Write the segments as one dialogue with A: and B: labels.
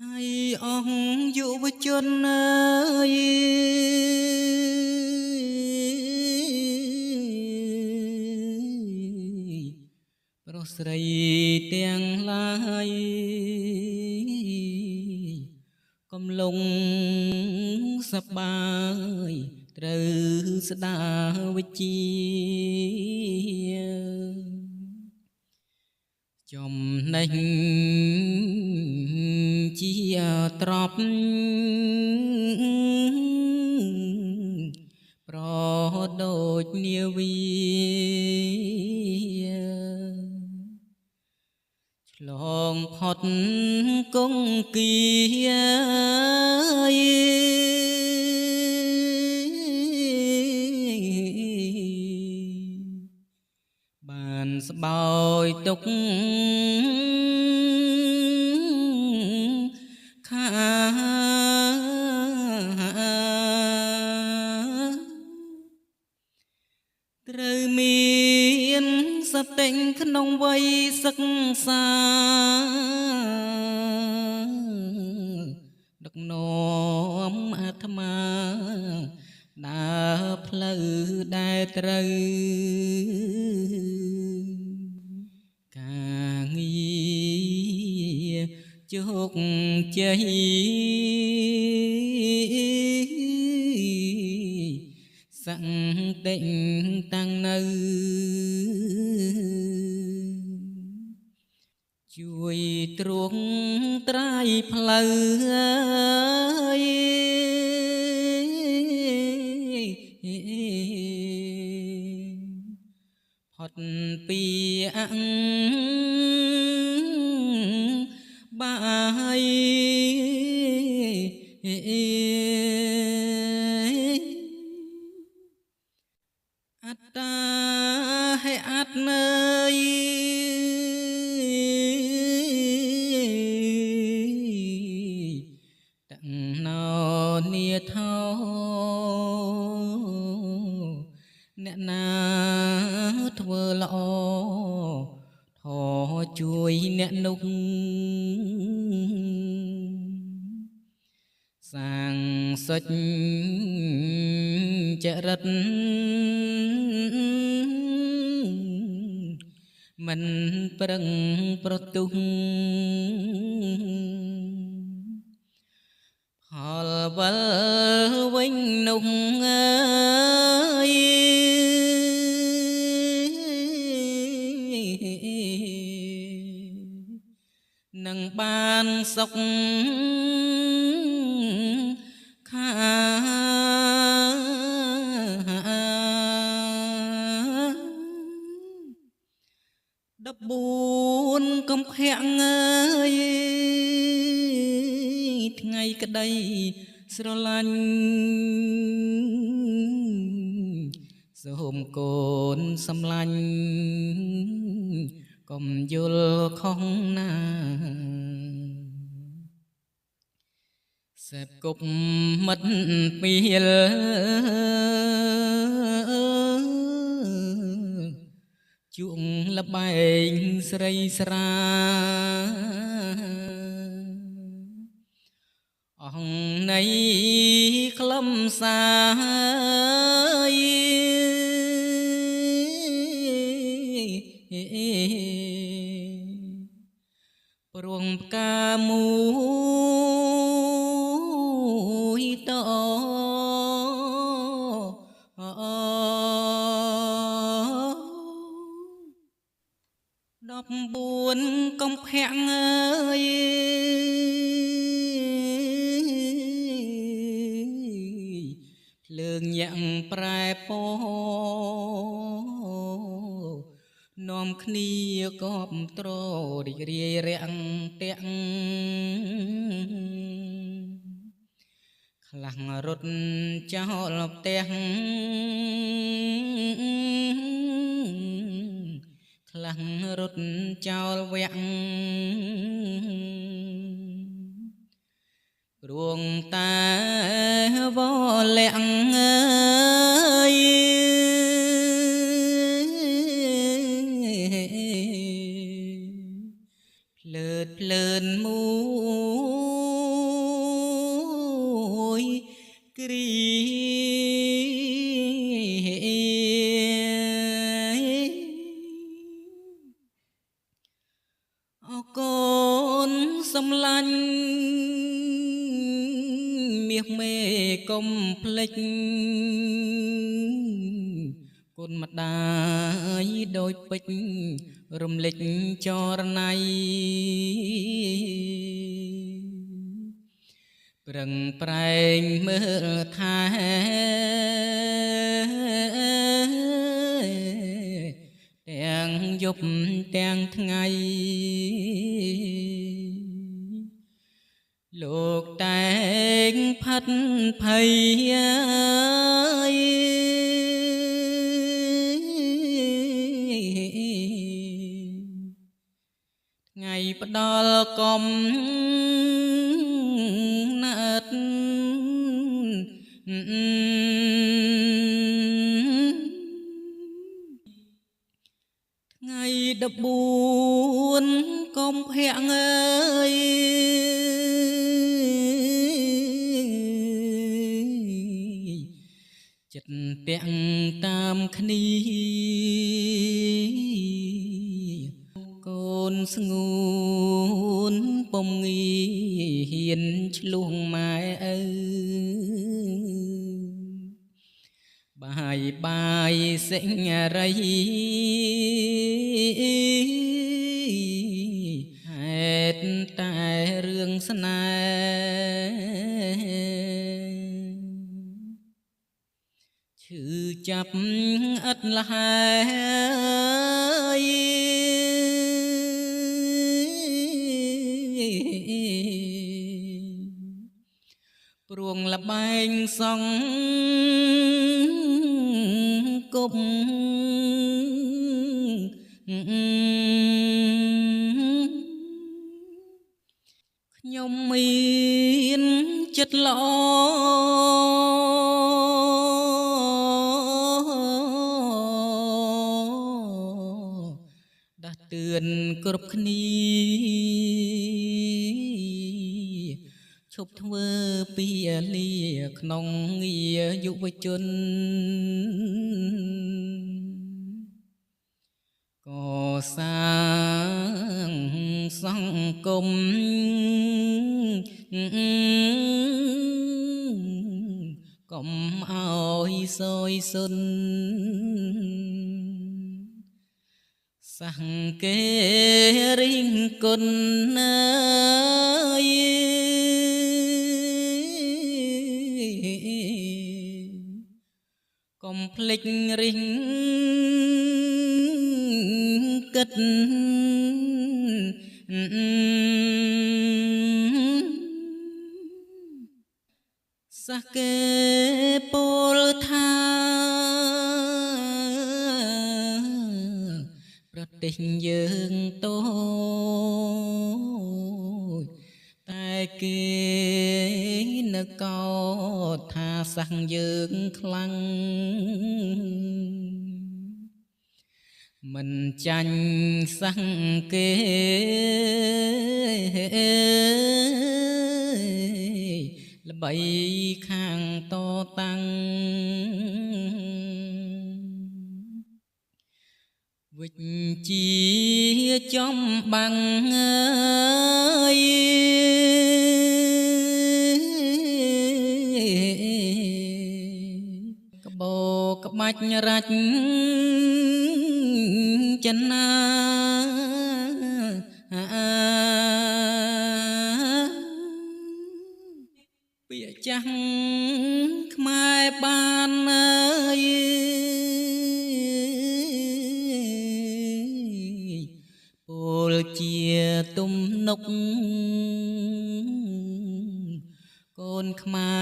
A: ហើយអស់យុវជនអើយប្រុសស្រីទាំងឡាយកំឡុងសប្បាយត្រូវស្ដារវិជ្ជាចំណេញជាទ្រព្យប្រដូចនាវីឆ្លងផុតគង្គីបានស្បោយទុកត្រូវមានសតិក្នុងវ័យសិក្សាដឹកនាំអាត្មាដើរផ្លូវដែលត្រូវការងារជោគជ័យសង្តិតាំងនៅជួយទ្រង់ត្រាយផ្លូវផុតពីបាយអត្តាហេអត់នើយតាំងណោនាថោអ្នកណាធ្វើល្អថោជួយអ្នកនោះសាងសុចចរិតមិនប្រឹងប្រទុះផលវិលវិញនោះអើយនឹងបានសុខខា14កំភាំងអើយថ្ងៃក្តីស្រឡាញ់សូមកូនសំឡាញ់កុំយល់ខុសណាសេពគប់មិត្តពីលជក់លបែងស្រីស្រាអង្គនៃខ្លឹមសារព្រោះផ្កាមួយត14កំភាំងអើយភ្លើងញាក់ប្រែពណ៌នាំគ្នាកបត្ររីករាយរាំងតាំងខ្លះរត់ចោលផ្ទះខ្លះរត់ចោលវាក់ព្រោះតែវលាក់អើយភ្លើតភ្លើនមួយ គ្រីអរកូនសំឡាញ់មាសមេកុំភ្លេចគុណម្ដាយដូចពេជ្ររំលេចចរណៃប្រឹងប្រែងមើលថែទាំងយប់ទាំងថ្ងៃលោកតែងផាត់ភ័យថ្ងៃផ្ដល់កំណត់ថ្ងៃ14កុម្ភៈអើយចិត្តពាក់តាមគ្នាកូនស្ងួនពុំងាហ៊ានឆ្លងម៉ែឪបាយសេញរីហេតុតែរឿងស្នេហ៍ឈឺចាប់ឥតលហើយព្រួងលបែងសងគប់ខ្ញុំមានចិត្តល្អដាស់តឿនគ្រប់គ្នាឈប់ធ្វើពីលាក្នុងងារយុវជនកសាងសង្គមកុំឲ្យសោយសុនសង្កេរិញគុណណាយកុំភ្លេចរិញគិតសះកេពលថាប្រទេសយើងតូចតែគេនៅកោតថាសាសយើងខ្លាំងមិនចាញ់សាសគេល្បីខាងតតាំងវិជ្ជាចំបាំងក្បោក្បាច់រាច់ចិនណាពាក្យចាស់ខ្មែរបានពលជាទំនុកកូនខ្មែ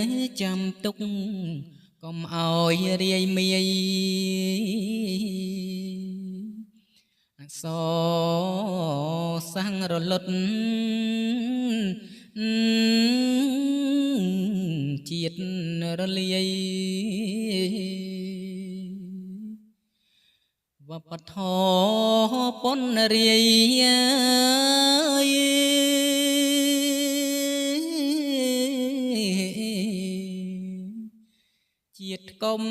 A: រចាំទុកកុំឲ្យរាយមាយអក្សរសាំងរលត់ជាតិរលាយវប្បធម៌ពនរាយ ជាតិកុំ